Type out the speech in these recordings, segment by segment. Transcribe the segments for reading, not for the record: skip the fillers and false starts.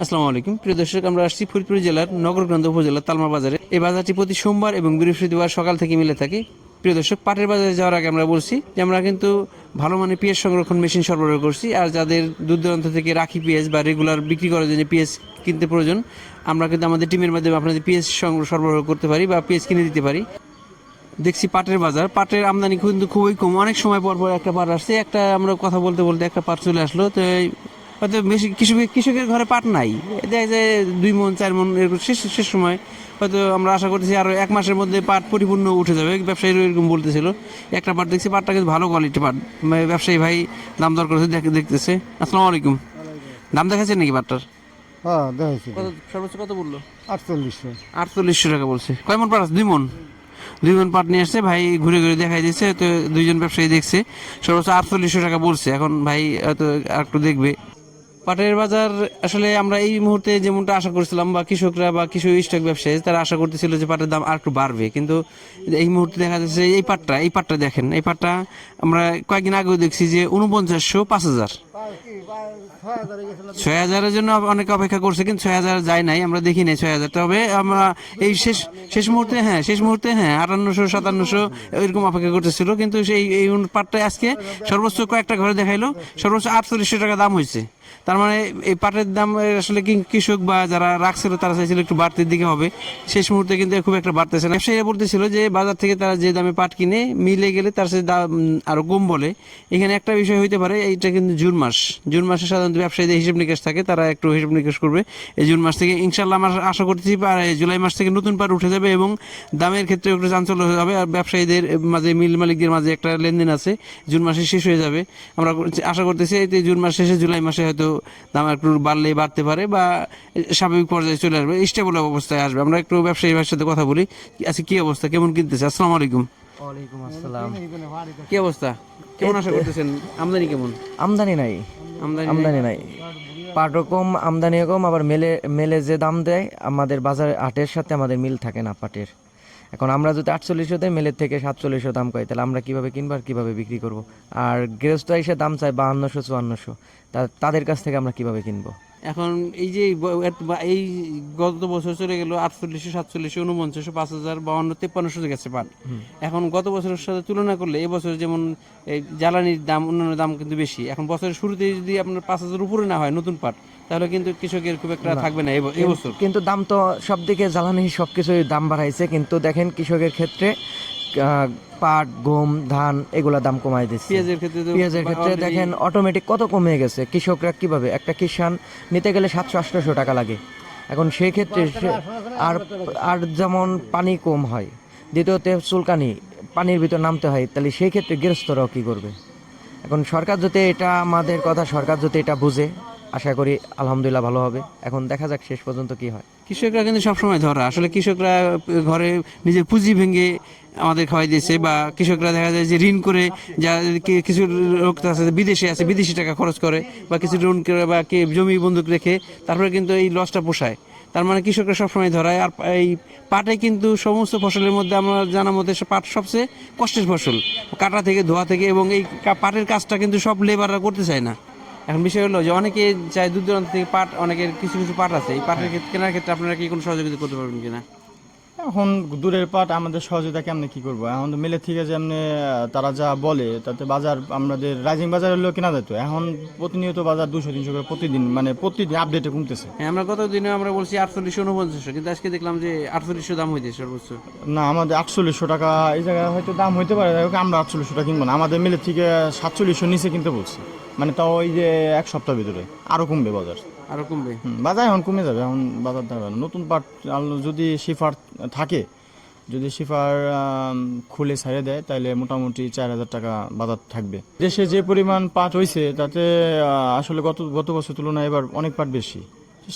আসসালামু আলাইকুম প্রিয় দর্শক, আমরা আসছি ফরিদপুর জেলার নগরকান্দা উপজেলার তালমা বাজারে। এই বাজারটি প্রতি সোমবার এবং বৃহস্পতিবার সকাল থেকে মিলে থাকে। প্রিয় দর্শক, পাটের বাজারে যাওয়ার আগে আমরা বলছি যে আমরা কিন্তু ভালো মানের পেঁয়াজ সংরক্ষণ মেশিন সরবরাহ করছি। আর যাদের দূর দূরান্ত থেকে রাখি পেঁয়াজ বা রেগুলার বিক্রি করার জন্য পেঁয়াজ কিনতে প্রয়োজন, আমরা কিন্তু আমাদের টিমের মাধ্যমে আপনাদের পেঁয়াজ সরবরাহ করতে পারি বা পেঁয়াজ কিনে দিতে পারি। দেখছি পাটের বাজার, পাটের আমদানি কিন্তু খুবই কম। অনেক সময় পর পর একটা পাট আসছে, একটা আমরা কথা বলতে বলতে একটা পাট চলে আসলো। তো হয়তো বেশি কৃষকের ঘরে পাট নাই, দেখা যায় 2 মণ 4 মণ এরকম শেষ শেষ সময়। হয়তো আমরা আশা করতেছি আরও 1 মাসের মধ্যে পাট পরিপূর্ণ উঠে যাবে, ব্যবসায়ীরা এরকম বলতেছিল। একটা পাট দেখছি, পাটটা কিন্তু ভালো কোয়ালিটি পাট। ব্যবসায়ী ভাই দাম দর করেছে, দেখতেছে। আসসালামু আলাইকুম, দাম দেখাচ্ছেন নাকি পাটটার? হ্যাঁ দেখাইছি কত সর্বোচ্চ কত বললো? 4800। 4800 টাকা বলছে। কয় মণ পাট আছে? 2 মণ। 2 মণ পাট নিয়ে আসছে ভাই, ঘুরে ঘুরে দেখাই দিচ্ছে। তো দুইজন ব্যবসায়ী দেখছে, সর্বোচ্চ 4800 টাকা বলছে। এখন ভাই হয়তো আর একটু দেখবে। পাটের বাজার আসলে আমরা এই মুহূর্তে যেমনটা আশা করছিলাম, বা কৃষকরা বা কিছু স্টক ব্যবসায়ী তারা আশা করতেছিল যে পাটের দাম আর একটু বাড়বে, কিন্তু এই মুহূর্তে দেখা যাচ্ছে এই পাটটা দেখেন। এই পাটটা আমরা কয়েকদিন আগেও দেখছি যে 4900, 5000, 6000-এর জন্য অনেকে অপেক্ষা করছে, কিন্তু 6000 যায় নাই, আমরা দেখি নাই 6000। তবে আমরা এই শেষ মুহূর্তে 5800, 5700 এরকম অপেক্ষা করতেছিল। কিন্তু এই পাটটা আজকে সর্বোচ্চ কয়েকটা ঘরে দেখাইলো, সর্বোচ্চ 4800 টাকা দাম হয়েছে। তার মানে এই পাটের দাম আসলে কৃষক বা যারা রাখছিল তারা চাইছিল একটু বাড়তির দিকে হবে, শেষ মুহূর্তে কিন্তু খুব একটা বাড়তেছে না। ব্যবসায়ীরা বলতেছিল যে বাজার থেকে তারা যে দামে পাট কিনে মিলে গেলে তার সাথে দাম আরো কম বলে। এখানে একটা বিষয় হইতে পারে, এইটা কিন্তু জুন মাসে সাধারণত ব্যবসায়ীদের হিসাব নিকাশ থাকে, তারা একটু হিসাব নিকাশ করবে। এই জুন মাস থেকে ইনশাল্লাহ আমরা আশা করতেছি জুলাই মাস থেকে নতুন পাট উঠে যাবে এবং দামের ক্ষেত্রে একটু চাঞ্চল্য হবে। আর ব্যবসায়ীদের মাঝে, মিল মালিকদের মাঝে একটা লেনদেন আছে, জুন মাসে শেষ হয়ে যাবে। আমরা আশা করতেছি এই জুন মাস শেষে জুলাই মাসে হয়তো দাম একটু বাড়তে পারে বা স্বাভাবিক পর্যায়ে চলে আসবে, স্টেবল অবস্থায় আসবে। আমরা একটু ব্যবসায়ী ভাইয়ের সাথে কথা বলি, আচ্ছা কি অবস্থা, কেমন কিনতেছে? আসসালামু আলাইকুম। ওয়ালাইকুম আসসালাম। কি অবস্থা, কেমন আশা করতেছেন? আমদানি কেমন? আমদানি নাই, আমদানি নাই। পাটও কম, আমদানিও কম। আবার মেলে মেলে যে দাম দেয় আমাদের বাজার হাটের সাথে আমাদের মিল থাকে না পাটের। এখন আমরা যদি 4800 দেয়, মেলের থেকে 4700 দাম পাই, তাহলে আমরা কিভাবে কিনবো আর কিভাবে বিক্রি করব? আর গৃহস্থ এসে দাম চায় 5200, 5400, তাদের কাছ থেকে আমরা কিভাবে কিনবো? এখন এই যে এই গত বছর চলে গেল 4800, 4700, 4900, 5000, 52, 5300 গেছে পাট। এখন গত বছরের সাথে তুলনা করলে এবছর যেমন এই জ্বালানির দাম, অন্যান্য দাম কিন্তু বেশি। এখন বছরের শুরুতে যদি আপনার 5000 উপরে না হয় নতুন পাট, তাহলে কিন্তু কৃষকের খুব একটা থাকবে না এবছর। কিন্তু দাম তো সব দিকে, জ্বালানি সব কিছুই দাম বাড়াইছে, কিন্তু দেখেন কৃষকের ক্ষেত্রে পাট, গম, ধান এগুলা দাম কমাই দিচ্ছে। পেঁয়াজের ক্ষেত্রে দেখেন অটোমেটিক কত কমে গেছে। কৃষকরা কিভাবে, একটা কিষান নিতে গেলে 700-800 টাকা লাগে। এখন সেই ক্ষেত্রে আর আর যেমন পানি কম হয়, দ্বিতীয়তে চুলকানি, পানির ভিতর নামতে হয়, তাহলে সেই ক্ষেত্রে গৃহস্থরাও কি করবে? এখন সরকার যদি সরকার যদি এটা বুঝে, আশা করি আলহামদুলিল্লাহ ভালো হবে। এখন দেখা যাক শেষ পর্যন্ত কি হয়। কৃষকরা কিন্তু সবসময় ধরা, আসলে কৃষকরা ঘরে নিজের পুঁজি ভেঙে আমাদের খাওয়াই দিয়েছে, বা কৃষকরা দেখা যায় যে ঋণ করে, যা কিছু লোক আছে বিদেশে আছে, বিদেশি টাকা খরচ করে, বা কিছু ঋণ করে বা জমি বন্ধক রেখে তারপরে কিন্তু এই লসটা পোষায়। তার মানে কৃষকরা সবসময় ধরায়। আর এই পাটে কিন্তু সমস্ত ফসলের মধ্যে আমার জানার মধ্যে পাট সবচেয়ে কষ্টের ফসল, কাটা থেকে ধোয়া থেকে। এবং এই পাটের কাজটা কিন্তু সব লেবাররা করতে চায় না। এখন বিষয় হলো যে অনেকে চায় দূর দূরান্ত থেকে পাট, অনেকের কিছু কিছু পাট আছে, এই পাটের কেনার ক্ষেত্রে আপনারা কি কোনো সহযোগিতা করতে পারবেন কিনা? এখন দূরের পাট আমাদের সহযোগিতা কেমনে কি করবো? এখন তো মিলে থেকে যেমনি তারা যা বলে তাতে বাজার, আমাদের রাইজিং বাজার হলেও কেনা যেত। এখন প্রতিনিয়ত বাজার 200-300 করে প্রতিদিন, মানে প্রতিদিন আপডেটে কমতেছে। হ্যাঁ, আমরা গত দিনে আমরা বলছি 4800, 4900, কিন্তু আজকে দেখলাম যে 4800 দাম হয়েছে সর্বোচ্চ। না, আমাদের 4800 টাকা এই জায়গায় হয়তো দাম হইতে পারে, আমরা 4800 টাকা কিনবো না। আমাদের মিলে থেকে 4700 নিচে কিনতে বলছি, মানে তাও ওই যে এক সপ্তাহ ভিতরে আরো কমবে বাজার। আরো কমবে বাজার এখন কমে যাবে। এখন বাজার দাঁড়াবে না। নতুন পাট যদি শিফার থাকে, যদি শিফার খুলে ছাড়িয়ে দেয়, তাহলে মোটামুটি 4000 টাকা বাজার থাকবে। দেশে যে পরিমাণ পাট হয়েছে তাতে আসলে গত বছর তুলনায় এবার অনেক পাট বেশি।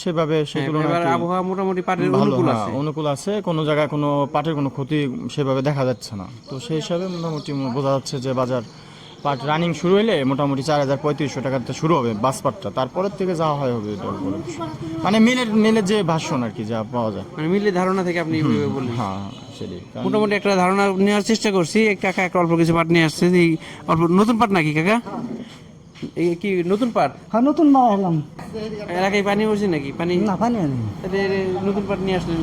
সেভাবে সেই তুলনায় আবহাওয়া মোটামুটি পাটের ভালো, অনুকূল অনুকূল আছে। কোনো জায়গায় কোনো পাটের কোনো ক্ষতি সেভাবে দেখা যাচ্ছে না। তো সেই হিসাবে মোটামুটি বোঝা যাচ্ছে যে বাজার পাট রানিং শুরু হলে মোটামুটি 4300 টাকাতে শুরু হবে বাস পাটটা, তারপরের থেকে যা হয় হবে। মানে মিলের যে ভাষণ আর কি, যা পাওয়া যায়, মানে মিলের ধারণা থেকে আপনি বললেন। হ্যাঁ সেটাই। মোটামুটি একটা ধারণা নেওয়ার চেষ্টা করছি। কাকা একটা অল্প কিছু পাট নিয়ে আসছে, এই অল্প নতুন পাট নাকি কাকা? এই কি নতুন পাট? হ্যাঁ নতুন মাল এলাম এলাকায় পানি পড়ছে নাকি? পানি না পানি আনি তাহলে নতুন পাট নিয়ে আসলেন,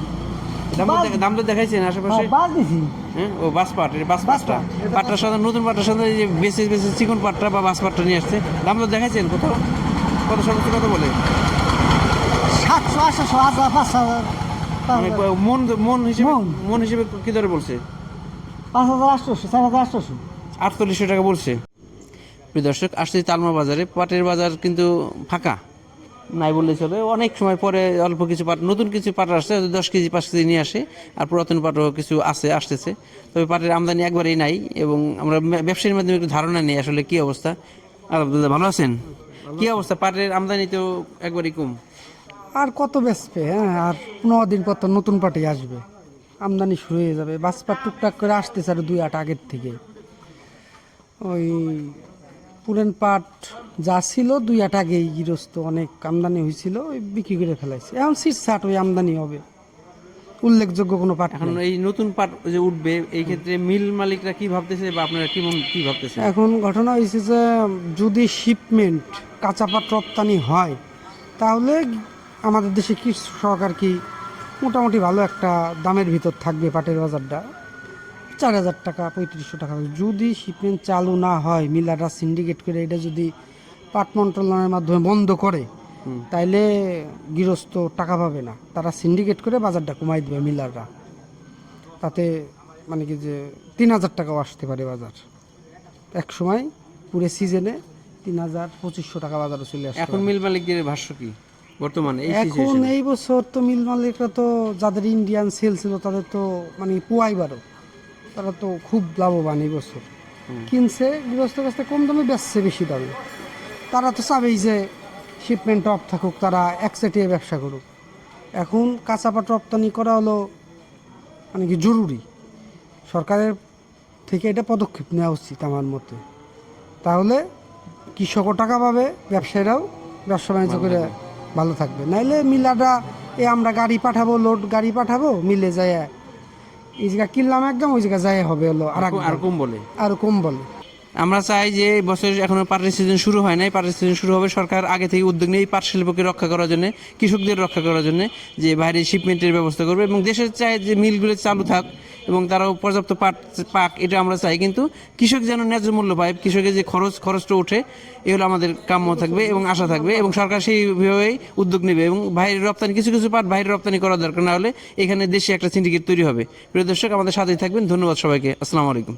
দাম তো দেখাইছেন আশেপাশে? বাস দিছি হ্যাঁ, ও বাস পাট, এটা বাস পাটটা, পাটটার সাথে নতুন পাটটার সাথে এই যে বেশি বেশি চিকন পাটটা বা বাস পাটটা নিয়ে আসছে, দাম তো দেখাইছেন কোথাও? কত সর্বোচ্চ কত বলে? 700 800 1000 5000 মানে মন মন হিসেবে, মন। মন হিসেবে কি দরে বলছে? 5800 4800 4800 টাকা বলছে। প্রিয় দর্শক, আসছে তালমা বাজারে, পাটের বাজার কিন্তু ফাঁকা নাই বললে চলে। অনেক সময় পরে অল্প কিছু পাট, নতুন কিছু পাট আসছে, 10 কেজি 5 কেজি নিয়ে আসে, আর পুরাতন পাটও কিছু আসতেছে। তবে পাটের আমদানি একবারেই নাই, এবং আমরা ব্যবসায়ীর মাধ্যমে একটু ধারণা নেই আসলে কি অবস্থা। আলহামদুলিল্লাহ, ভালো আছেন? কি অবস্থা? পাটের আমদানি তো একবারই কম। আর কত বেচবে? হ্যাঁ, আর 15 দিন পর তো নতুন পার্টি আসবে, আমদানি শুরু হয়ে যাবে। বাসপা টুকটাক করে আসতেছে আর 2-8 আগের থেকে। ওই পুরান পাট যা ছিল 2-8 আগেই গৃহস্থ অনেক আমদানি হয়েছিল, ওই বিক্রি করে ফেলাইছে। এখন 60 ওই আমদানি হবে, উল্লেখযোগ্য কোনো পাট এখন নেই। এই নতুন পাট যে উঠবে, এই ক্ষেত্রে মিল মালিকরা কি ভাবতেছে বা আপনারা কি ভাবতেছেন? এখন ঘটনা হয়েছে যে যদি শিপমেন্ট কাঁচা পাট রপ্তানি হয়, তাহলে আমাদের দেশে কি সরকার কি মোটামুটি ভালো একটা দামের ভিতর থাকবে পাটের বাজারটা, 4000 টাকা 3500 টাকা। যদি শিপমেন্ট চালু না হয়, মিলাররা সিন্ডিকেট করে এটা যদি পাট মন্ত্রণালয়ের মাধ্যমে বন্ধ করে, তাইলে গৃহস্থ টাকা পাবে না। তারা সিন্ডিকেট করে বাজারটা কমাই দেবে মিলাররা, তাতে মানে কি যে 3000 টাকাও আসতে পারে বাজার এক সময়। পুরো সিজনে 3000-2500 টাকা বাজারে চলে আসে। এখন মিল মালিকদের ভাষ্য কি বর্তমানে এই এখন সিচুয়েশনে? এই বছর তো মিল মালিকরা তো যাদের ইন্ডিয়ান সেল ছিল তাদের তো মানে পোয়াই বারো, তারা তো খুব লাভবান এই বছর। কিনছে গৃহস্থ কাছ থেকে কম দামে, বেচছে বেশি দামে। তারা তো চাবেই যে শিপমেন্ট অফ থাকুক, তারা একচেটিয়া ব্যবসা করুক। এখন কাঁচা পাট রপ্তানি করা হলো মানে কি জরুরি, সরকারের থেকে এটা পদক্ষেপ নেওয়া উচিত আমার মতে। তাহলে কৃষকও টাকা পাবে, ব্যবসায়ীরাও ব্যবসা বাণিজ্য করে ভালো থাকবে। নাইলে মিলাররা আমরা গাড়ি পাঠাবো, লোড গাড়ি পাঠাবো, মিলে যায় এই জায়গা কিনলাম একদম, ওই জায়গা যায় হবে হলো আর কম বলে। আরো কম বলে। আমরা চাই যে এই বছর এখনো পাটের সিজন শুরু হয় নাই, পাটের সিজন শুরু হবে, সরকার আগে থেকে উদ্যোগ নিয়ে এই পাট শিল্পকে রক্ষা করার জন্য, কৃষকদের রক্ষা করার জন্য যে বাইরে শিপমেন্টের ব্যবস্থা করবে, এবং দেশের চাই যে মিলগুলো চালু থাক এবং তারাও পর্যাপ্ত পাট পাক, এটা আমরা চাই। কিন্তু কৃষক যেন ন্যায্য মূল্য পায়, কৃষকের যে খরচটা ওঠে, এগুলো আমাদের কাম্য থাকবে এবং আশা থাকবে, এবং সরকার সেইভাবেই উদ্যোগ নেবে। এবং বাইরের রপ্তানি, কিছু কিছু পাট বাইরে রপ্তানি করার দরকার, না হলে এখানে দেশে একটা সিন্ডিকেট তৈরি হবে। প্রিয় দর্শক, আমাদের সাথেই থাকবেন। ধন্যবাদ সবাইকে। আসসালামু আলাইকুম।